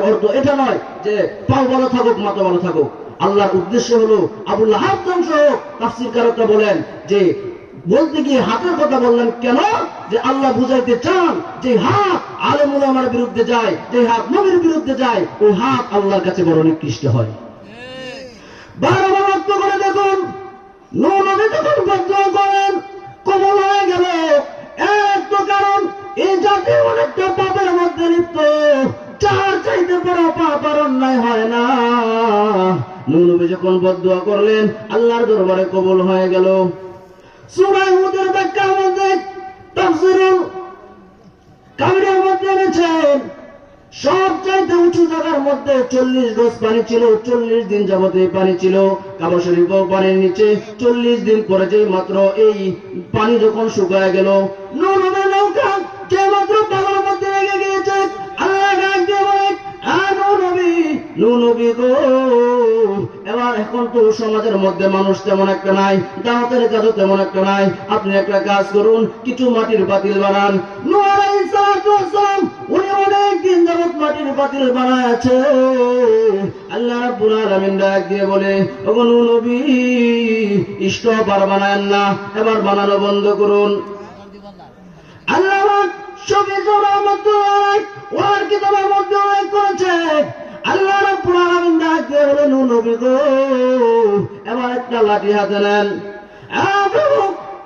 অর্থ এটা নয় যে পাও ভালো থাকুক মাথা ভালো থাকুক। আল্লাহর উদ্দেশ্য হলো আবু লাহাব ধ্বংস হোক। তাফসীরকাররা বলেন যে বলতে গিয়ে হাতের কথা বললেন কেন? যে আল্লাহ বুঝাইতে চান যে হাত আলেম উলামার বিরুদ্ধে যায়, যে হাত নবীর বিরুদ্ধে যায়, ওই হাত আল্লাহর কাছে বড় নিকৃষ্ট হয়। বারবার লক্ষ্য করে দেখুন, নূহ নবী যখন বদয়া করেন কবুল হয়ে গেল। এক তো কারণ এই জাতি অনেকটা পাপের মধ্যে লিপ্ত, চার চাইতে বড় পাপ আর অন্যায় হয় না। নূহ নবী যখন বদয়া করলেন আল্লাহর দরবারে কবুল হয়ে গেল। সূরা হুদের ব্যাখ্যার মধ্যে তাফসীরুল কাবীরের মধ্যে এনেছেন সবচাইতে উঁচু জায়গার মধ্যে 40 গজ পানি ছিল, 40 দিন যাবত এই পানি ছিল। কাবা শরীফ পানির নিচে 40 দিন পরে যে মাত্র এই পানি যখন শুকায় গেল, নূহ নবীর নৌকা যে মাত্র পানির মধ্যে লেগে গিয়েছে, আল্লাহ ডাক দিয়ে বলে, নূহ নবী গো, এবার এখন তো সমাজের মধ্যে মানুষ তেমন একটা নাই, দাওয়াতের কাজও তেমন একটা নাই, আপনি একটা কাজ করুন, কিছু মাটির পাতিল বানান। নূহ আলাইহিস সালাম উনি অনেক দিন যাবত মাটির পাতিল বানায় আছে। আল্লাহ রাব্বুল আলামিন ডাক দিয়ে বলে, ওগো নূহ নবী, স্টোভ আর বানায়েন না, এবার বানানো বন্ধ করুন। আল্লাহ শফিউর রহমাতুল্লাহ ওয়ার কিতাবের মধ্যে উল্লেখ করেছে, আল্লাহ রাব্বুল আলামিন ডাক দিয়ে বলে, নূহ নবী গো, এবার একটা লাঠি হাতে নেন। প্রভু,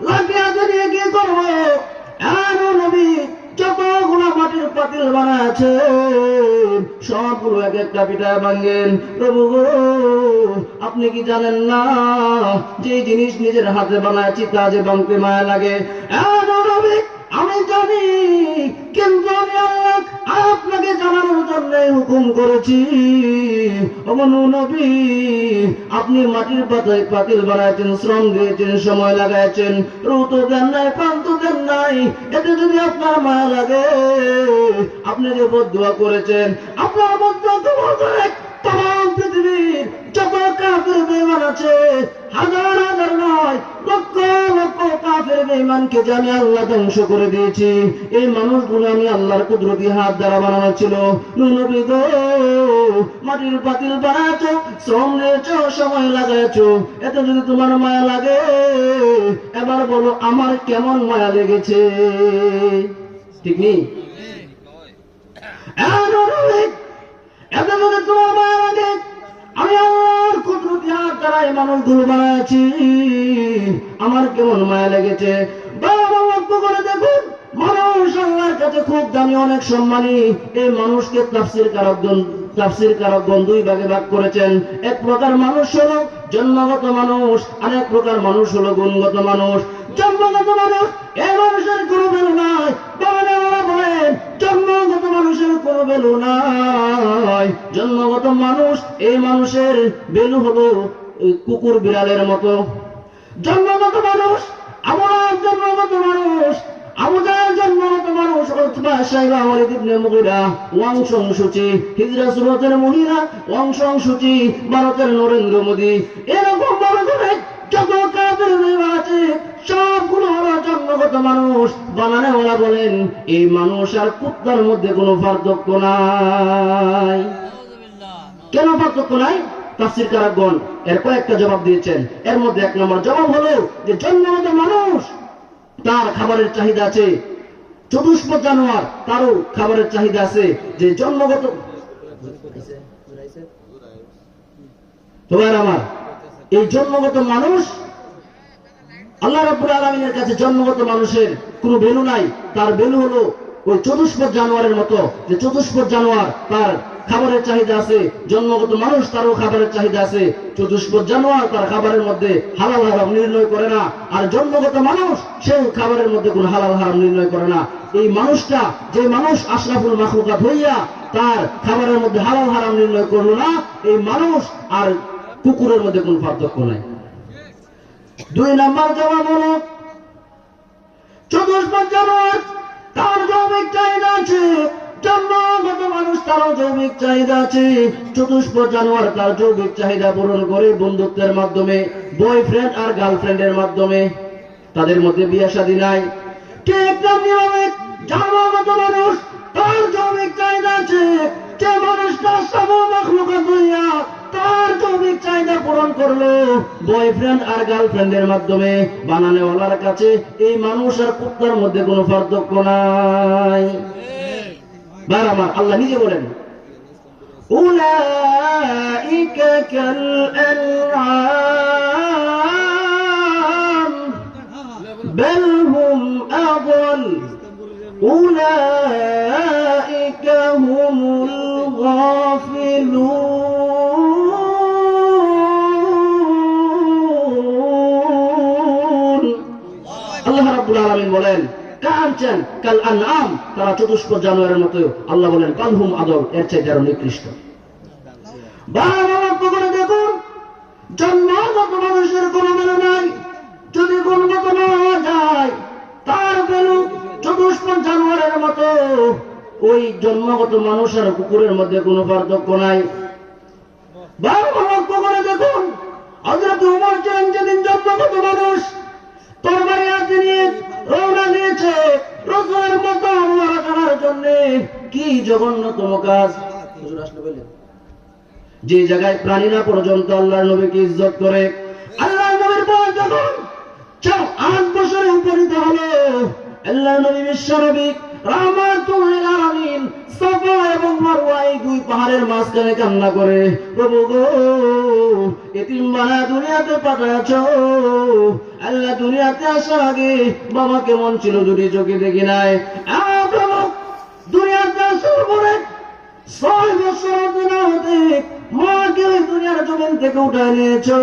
লাঠি হাতে নিয়ে কি করবো? নূহ নবী যতগুলো মাটির পাতিল বানা আছে সবগুলো এক একটা পিঠায় ভাঙেন। প্রভু গো, আপনি কি জানেন না যে জিনিস নিজের হাতে বানাচ্ছি তা যে ভাঙতে মায়া লাগে? নূহ নবী, আমি জানি, কিন্তু আমি আল্লাহ আপনাকে জানানোর জন্য হুকুম করেছি। ওগো নূহ নবী, আপনি মাটির পাতায় পাতিল বানাইছেন, শ্রম দিয়েছেন, সময় লাগাইছেন, রুহ তো দেন নাই, প্রাণ তো দেন নাই। এতে যদি আপনার মায়া লাগে, আপনি যে বদদুয়া করেছেন, আপনার বদদুয়া কবুল করে তাম পৃথিবীর যত কাফের বেঈমান আছে, হাজার হাজার নয়, লক্ষ লক্ষ কাফের বেঈমানকে যে আমি আল্লাহ ধ্বংস করে দিয়েছি। এই মানুষগুলো আমি আল্লাহর কুদরতি হাত দ্বারা বানানো ছিল। নূহ নবী গো, মাটির পাতিল বানাচ্ছ, শ্রম নিয়েছ, সময় লাগাইছ, এত যদি তোমার মায়া লাগে, এবার বলো আমার কেমন মায়া লেগেছে? ঠিক নেই? এত যদি তোমার মায়া লাগে, আমি আল্লাহর কুদরতি হাত দ্বারা এই মানুষগুলো বানাচ্ছি, আমার কেমন মায়া লেগেছে? বাবা লক্ষ্য করে দেখুন, মানুষ আল্লাহর কাছে খুব দামি, অনেক সম্মানী। এই মানুষকে তাফসীরকারকগণ দুই ভাগে ভাগ করেছেন। এক প্রকার মানুষ হলো জন্মগত মানুষ, আরেক প্রকার মানুষ হলো গুণগত মানুষ। জন্মগত মানুষ, এই মানুষের কোনো ভ্যালু নাই। বলেন জন্মগত মানুষের কোনো ভ্যালু নাই। জন্মগত মানুষ, এই মানুষের ভ্যালু হলো কুকুর বিড়ালের মতো। জন্মগত মানুষ, আমার জন্মগত মানুষ, আবু জাহেল জন্মগত মানুষ, উতবা, শাইবা, ওয়ালিদ ইবনে মুগীরা, ওয়াংশং সূচি, হিজরা সুরতের মহিলা, ওয়াংশং সূচি, ভারতের নরেন্দ্র মোদী, এরকম বড় করে যত কাফের বেঈমান আছে সবগুলো হলো জন্মগত মানুষ। বানানেওয়ালা বলেন এই মানুষ আর কুত্তার মধ্যে কোনো পার্থক্য নাই। কেন পার্থক্য নাই? তাফসীরকারগণ এর কয়েকটা জবাব দিয়েছেন। এর মধ্যে এক নম্বর জবাব হলো যে জন্মগত মানুষ, তার খাবারের চাহিদা আছে। চতুষ্পদ জানোয়ার, তারও খাবারের চাহিদা আছে। যে জন্মগত, তোমার আমার এই জন্মগত মানুষ, আল্লাহ রাব্বুল আলামিনের কাছে জন্মগত মানুষের কোনো ভ্যালু নাই। তার ভ্যালু হলো ওই চতুষ্পদ জানোয়ারের মতো। যে চতুষ্পদ জানোয়ার, তার খাবারের চাহিদা আছে। জন্মগত মানুষ, তারও খাবারের চাহিদা আছে। চতুষ্পদ জানোয়ার তার খাবারের মধ্যে হালাল হারাম নির্ণয় করে না, আর জন্মগত মানুষ সে খাবারের মধ্যে কোন হালাল হারাম নির্ণয় করে না। এই মানুষটা, যে মানুষ আশরাফুল মাখলুকাত হইয়া তার খাবারের মধ্যে হালাল হারাম নির্ণয় করলো না, এই মানুষ আর কুকুরের মধ্যে কোন পার্থক্য নাই। দুই নাম্বার জবাব হলো চতুষ্পদ জানোয়ার, তার যৌবিক চাহিদা আছে। জন্মগত মানুষ, তারও যৌবিক চাহিদা আছে। চতুষ্পদ জানোয়ার তার যৌবিক চাহিদা পূরণ করে বন্ধুত্বের মাধ্যমে, বয়ফ্রেন্ড আর গার্লফ্রেন্ডের মাধ্যমে। তাদের মধ্যে বিয়ে শাদী নাই। ঠিক তেমনিভাবে জন্মগত মানুষ, তার যৌবিক চাহিদা আছে। যে মানুষটা মানবিক চাহিদা পূরণ করলো বয়ফ্রেন্ড আর গার্লফ্রেন্ডের মাধ্যমে, বানানেওয়ালার কাছে এই মানুষ আর কুত্তার মধ্যে কোনো পার্থক্য নাই। বার আমার আল্লাহ নিজে বলেন, উলাইকা কাল আনআম বাল হুম আযাল উলাইকা হুমুল গাফিলুন। আল্লাহ রাব্বুল আলামিন বলেন কাঞ্চন কাল আনআম, তারা চতুষ্পদ জানোয়ারের মতো। আল্লাহ বলেন কালহুম আদল, এর চাইতে আরো নিকৃষ্ট। বারবার করে দেখুন, জন্মগত মানুষের কোনো বেলু নাই, যদি গুণগত না যায় তার বেলু চতুষ্পদ জানোয়ারের মতো। ওই জন্মগত মানুষ আর কুকুরের মধ্যে কোনো পার্থক্য নাই। বারবার করে দেখুন, হযরত ওমর ছিলেন যেদিন জন্মগত মানুষ, তরবারি হাতে নিয়ে রওনা দিয়েছে রাসূলের মকাম করার জন্য। কি জঘন্যতম কাজ! হুজুর আসলে বললেন, যে জায়গায় প্রাণীরা পর্যন্ত আল্লাহর নবীকে ইজ্জত করে, আল্লাহর নবীর পর যখন 8 বছরে উপনীত হলো, আল্লাহর নবী বিশ্বনবী রাহমাতুল লিল আলামিন সাফা এবং মারওয়া এই দুই পাহাড়ের মাঝখানে কান্না করে, প্রভু গো, এতিম বানায় দুনিয়াতে পাঠাচ্ছো। আল্লাহ, দুনিয়াতে আসার আগে বাবা কেমন ছিল দুটি চোখে দেখি নাই। প্রভু, দুনিয়াতে আসার পরে 6 বছর না হতে মাকে ওই দুনিয়ার জমিন থেকে উঠায় নিয়েছো।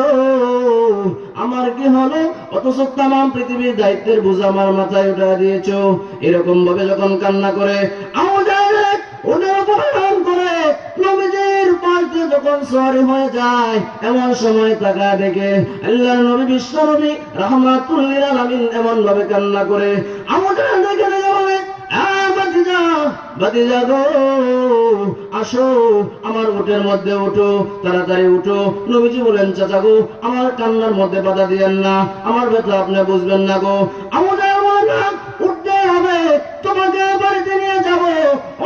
আমার কি হলো? অথচ তামাম পৃথিবীর দায়িত্বের বোঝা আমার মাথায় উঠা দিয়েছো। এরকম ভাবে যখন কান্না করে ওদের উপর আরাম করে নবীজির পাশ দিয়ে যখন সওয়ারি হয়ে যায়, এমন সময় তাকা দেখে আল্লাহর নবী বিশ্বনবী রাহমাতুল লিল আলামিন এমন ভাবে কান্না করে আমাদের দেখে বলে, ভাতিজা গো, আসো আমার উটের মধ্যে উঠো, তাড়াতাড়ি উঠো। নবীজি বলেন, চাচা গো, আমার কান্নার মধ্যে বাধা দিয়েন না, আমার ব্যথা আপনি বুঝবেন না গো। আমাদের উঠতে হবে, তোমাকে বাড়িতে নিয়ে যাব।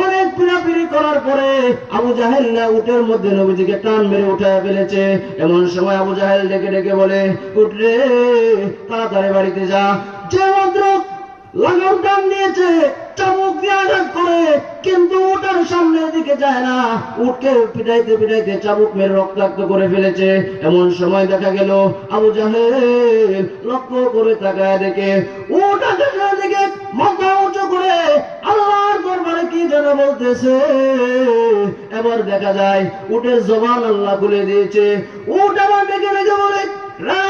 অনেক পিড়াপিড়ি করার পরে আবু জাহেল না উটের মধ্যে নবীজিকে টান মেরে উঠায় ফেলেছে। এমন সময় আবু জাহেল ডেকে ডেকে বলে, উঠরে, তাড়াতাড়ি বাড়িতে যা। যে মাত্র লাগাম টান দিয়েছে, চাবুক দিয়ে আঘাত করে, কিন্তু উটের সামনের দিকে যায় না। উটকে পিটাইতে পিটাইতে চাবুক মেরে রক্তাক্ত করে ফেলেছে। এমন সময় দেখা গেল আবু জাহেল লক্ষ্য করে তাকায় দেখে উট আকাশের দিকে মাথা উঁচু করে আল্লাহর দরবারে কি যেন বলতেছে। এবার দেখা যায় উটের জবান আল্লাহ খুলে দিয়েছে। উট আবার ডেকে ডেকে বলে,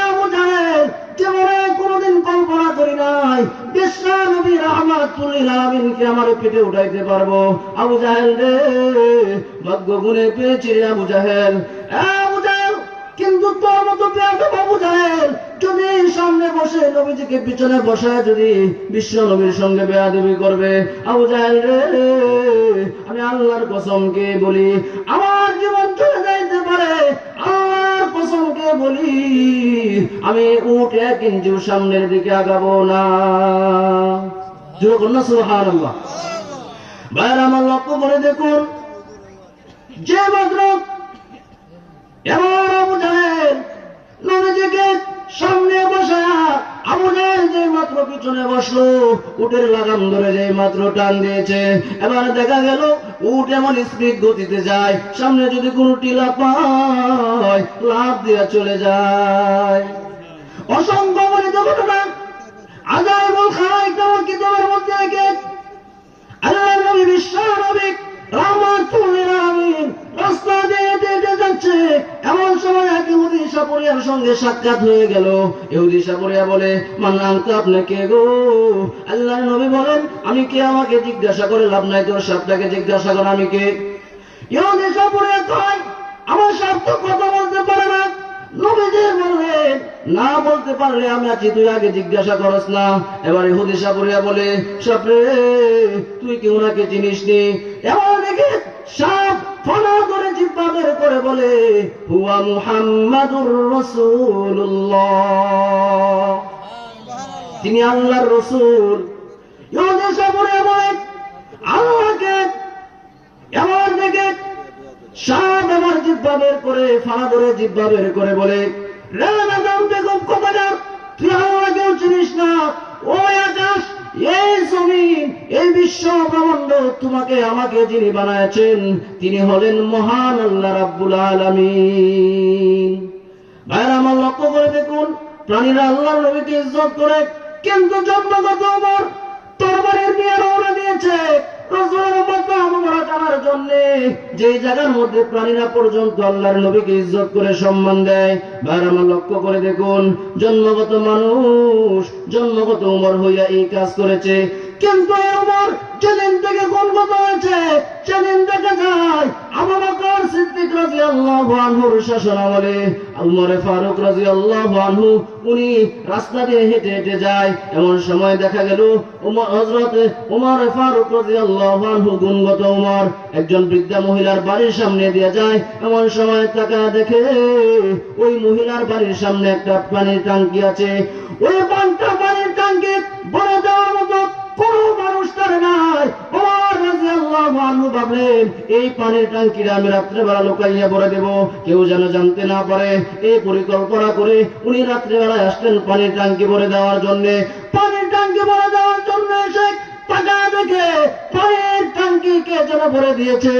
আবু জাহেল, জীবনে কোনদিন কল্পনা করি নাই বিশ্ব নবী রাহমাতুল লিল আলামিনকে আমার পেটে উঠাইতে পারবো। আবু জাহেল রে, ভাগ্য গুণে পেয়েছি রে আবু জাহেল। আবু জাহেল, কিন্তু তোর মতো বেয়াদব আবু জাহেল যদি সামনে বসে নবীজিকে পিছনে বসায় যদি বিশ্ব নবীর সঙ্গে বেয়াদবি করবে, আবু জাহেল রে, আমি আল্লাহর কসমকে বলি আমার জীবন চলে যাইতে পারে। আল্লাহর কসমকে বলি আমি উট 1 ইঞ্চিও সামনের দিকে আগাবো না। জোরে না সুবহানাল্লাহ। ভাইরা আমার লক্ষ্য করে দেখুন, যে মাত্র এবার আবু জাহেল নবীজিকে সামনে বসায়া আবু জাহেল যে মাত্র পিছনে বসলো, উটের লাগাম ধরে যে মাত্র টান দিয়েছে, এবার দেখা গেল উট এমন স্পিড গতিতে যায়, সামনে যদি কোনো টিলা পায় লাফ দিয়ে চলে যায়। অসংখ্য বলিত ঘটনা আযাবুল খালাইক নামক কিতাবের মধ্যে একে আল্লাহর নবী বিশ্ব নবী রাহমাতুল লিল আলামিন রাস্তা দিয়ে হেঁটে যাচ্ছে। এমন সময় এক ইহুদি সাপরিয়ার সঙ্গে সাক্ষাৎ হয়ে গেল। ইহুদি সাপরিয়া বলে, মান আনতা, আপনি কে গো? আল্লাহর নবী বলেন, আমি কে? আমাকে জিজ্ঞাসা করে লাভ নাই, তোর সাপটাকে জিজ্ঞাসা কর আমি কে। ইহুদি সাপরিয়া কয়, আমার সাপ তো কথা বলতে পারে না। নবীজি বললেন, না বলতে পারলে আমি আছি, তুই আগে জিজ্ঞাসা করস না। এবার ইহুদি সাপরিয়া বলে, সাপ রে, তুই কি ওনাকে চিনিস নি? এবার দেখে সাপ ফনা করে জিহ্বা বের করে বলে, হুয়া মুহাম্মাদুর রাসূলুল্লাহ, তিনি আল্লাহর রাসূল। ইহুদি সাপরিয়া বলে, আল্লাহকে। এবার দেখে সাপ আমার জিহ্বা জিহ্বা বের করে, ফানা ধরে জিহ্বা বের করে বলে, রে নাদাম বেগম কোথাকার, তুই আমাকেও চিনিস না? ওই আকাশ, এই জমিন, এই বিশ্ব ব্রহ্মাণ্ড, তোমাকে আমাকে যিনি বানায়েছেন তিনি হলেন মহান আল্লাহ রাব্বুল আলামিন। ভাইরা আমার, লক্ষ্য করে দেখুন, প্রাণীরা আল্লাহর নবীকে ইজ্জত করে, কিন্তু জন্মগত ওমর তরবারির নিয়ে রওনা দিয়েছে রাসূলের মকাম মুবারক আনার জন্য। যে জায়গার মধ্যে প্রাণীরা পর্যন্ত আল্লাহর নবীকে ইজ্জত করে সম্মান দেয়, ভাইরা আমার লক্ষ্য করে দেখুন, জন্মগত মানুষ, জন্মগত ওমর হইয়া এই কাজ করেছে। কিন্তু ওমর যেদিন থেকে গুণগত হয়েছে, সেদিন দেখা যায় আবু বকর সিদ্দিক রাদিয়াল্লাহু আনহুর শাসনামলে ওমর ফারুক রাদিয়াল্লাহু আনহু উনি রাস্তা দিয়ে হেঁটে হেঁটে যায়। এমন সময় দেখা গেল হযরত ওমর ফারুক রাদিয়াল্লাহু আনহু গুণগত ওমর একজন বৃদ্ধা মহিলার বাড়ির সামনে দিয়ে যায়। এমন সময় তাকায় দেখে ওই মহিলার বাড়ির সামনে একটা পানির ট্যাঙ্কি আছে। ওই পানির ট্যাঙ্কি ভরে দেওয়ার মতো কোন মানুষ তার নাই। ওমর রাদিয়াল্লাহু আনহু ভাবলেন, এই পানির ট্যাঙ্কিটা আমি রাত্রেবেলা লুকাইয়া ভরে দেব, কেউ যেন জানতে না পারে। এই পরিকল্পনা করে উনি রাত্রেবেলায় আসলেন পানির ট্যাঙ্কি ভরে দেওয়ার জন্য। পানির ট্যাঙ্কি ভরে দেওয়ার জন্য এসে টাকা দেখে পানির ট্যাঙ্কি কে যেন ভরে দিয়েছে।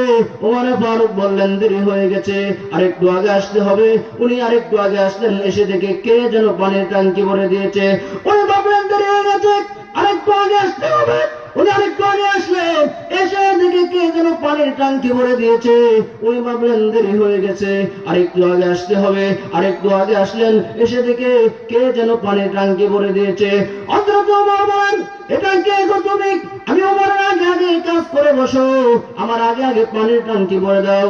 ওমর ফারুক বললেন, দেরি হয়ে গেছে, আরেকটু আগে আসতে হবে। উনি আরেকটু আগে আসলেন, এসে দেখে কে যেন পানির ট্যাঙ্কি ভরে দিয়েছে। উনি ভাবলেন দেরি হয়ে গেছে, আরেকটু আগে আসতে হবে। উনি আরেকটু আগে আসলেন, এসে দেখে কে যেন পানির ট্যাঙ্কি ভরে দিয়েছে। উনি ভাবলেন দেরি হয়ে গেছে, আরেকটু আগে আসতে হবে। আরেকটু আগে আসলেন, এসে দেখে কে যেন পানির ট্যাঙ্কি ভরে দিয়েছে। হযরত ওমর বলেন, এটা কে গো তুমি? আমি ওমরের আগে আগে কাজ করে বসো, আমার আগে আগে পানির ট্যাঙ্কি ভরে দাও।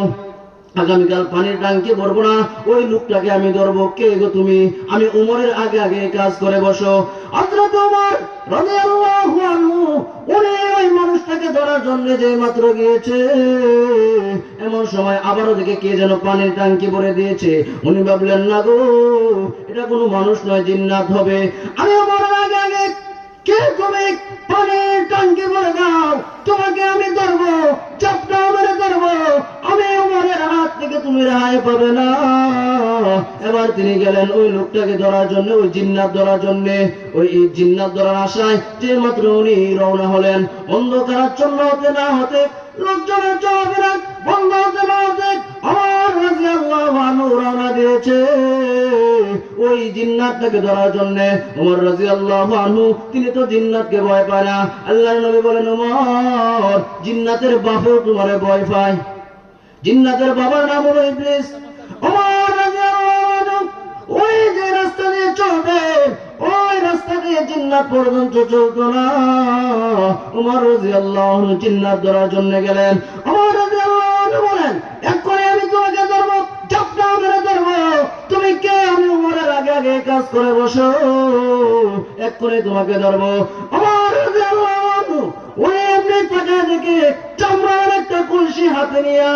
আগামীকাল পানির ট্যাঙ্কি ভরবো না, ওই লোকটাকে আমি ধরবো। কে গো তুমি? আমি ওমরের আগে আগে কাজ করে বসো। হযরত ওমর রাদিয়াল্লাহু আনহু উনি ওই মানুষটাকে ধরার জন্য যে মাত্র গিয়েছে, এমন সময় আবারও দেখে কে যেন পানির ট্যাঙ্কি ভরে দিয়েছে। উনি ভাবলেন, না গো, এটা কোনো মানুষ নয়, জিন্নাত হবে। আমি ওমরের আগে আগে, কে তুমি? পানির ট্যাঙ্কি ভরে দাও, তোমাকে আমি ধরবো, চাপটা মেরে ধরবো, আমি ওমরের হাত থেকে তুমি রেহাই পাবে না। এবার তিনি গেলেন ওই লোকটাকে ধরার জন্য, ওই জিন্নাত ধরার জন্য। ওই জিন্নাত ধরার আশায় যে মাত্র উনি রওনা হলেন, অন্ধকারাচ্ছন্ন হতে না হতে, লোকজনের চলাফেরা বন্ধ হতে না হতে ওমর রাদিয়াল্লাহু আনহু রওনা দিয়েছে ওই জিন্নাতটাকে ধরার জন্য। ওমর রাদিয়াল্লাহু আনহু তিনি তো জিন্নাতকে ভয় পায় না। আল্লাহর নবী বলেন, ওমর, জিন্নাতের বাপেও তোমারে ভয় পায়। জিন্নাতের বাবার নাম হলো ইবলিস। ওমর রাদিয়াল্লাহু আনহু ওই যে রাস্তা দিয়ে চলতেন, ওই রাস্তা দিয়ে জিন্নাত পর্যন্ত চলতো না। ওমর রাদিয়াল্লাহু আনহু জিন্নাত ধরার জন্য গেলেন। ওমর রাদিয়াল্লাহু আনহু বলেন, এক্ষুনি আমি তোমাকে ধরবো, চাপটা মেরে ধরবো। তুমি কে? আমি ওমরের আগে আগে কাজ করে বসো, এক্ষুনি তোমাকে ধরবো। ওমর রাদিয়াল্লাহু আনহু ওই এমনি টাকা দেখে চামড়ার একটা কলসি হাতে নিয়ে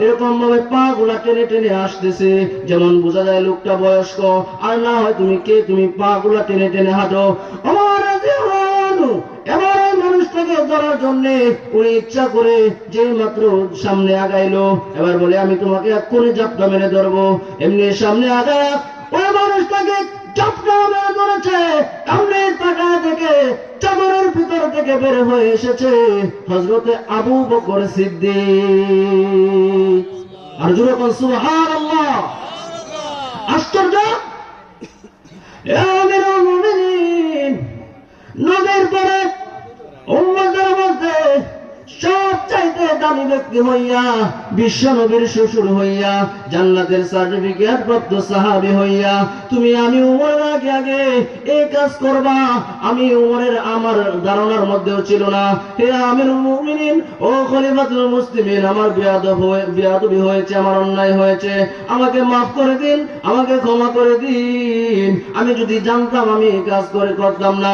এরকম ভাবে পা গুলা টেনে টেনে আসতেছে, যেমন বোঝা যায় লোকটা বয়স্ক, আর না হয় তুমি কে, তুমি পা গুলা টেনে টেনে হাঁটো। ওমর রাদিয়াল্লাহু আনহু এবার ওই মানুষটাকে ধরার জন্য উনি ইচ্ছা করে যে মাত্র সামনে আগাইলো, এবার বলে, আমি তোমাকে এক্ষুনি জাপটা মেরে ধরবো। এমনি সামনে আগায় ওই মানুষটাকে জাপটা মেরে ধরেছে। এমনি টাকা থেকে চাদরের ভিতর থেকে বের হয়ে এসেছে হযরতে আবু বকর সিদ্দিক। আর জোরে বল সুবহানাল্লাহ। আশ্চর্য! ইয়া আমিরুল মুমিনিন, নবীর পরে উম্মতের মধ্যে সবচাইতে দামি ব্যক্তি হইয়া, বিশ্ব নবীর শ্বশুর হইয়া, জান্নাতের সার্টিফিকেট প্রাপ্ত সাহাবী হইয়া তুমি আমি উমরের আগে আগে এই কাজ করবা, আমি উমরের আমার ধারণার মধ্যেও ছিল না। হে আমিরুল মুমিনিন, ও খলিফাতুল মুসলিমিন, আমার বেয়াদবি হয়েছে, আমার অন্যায় হয়েছে, আমাকে মাফ করে দিন, আমাকে ক্ষমা করে দিন। আমি যদি জানতাম আমি এই কাজ করতাম না।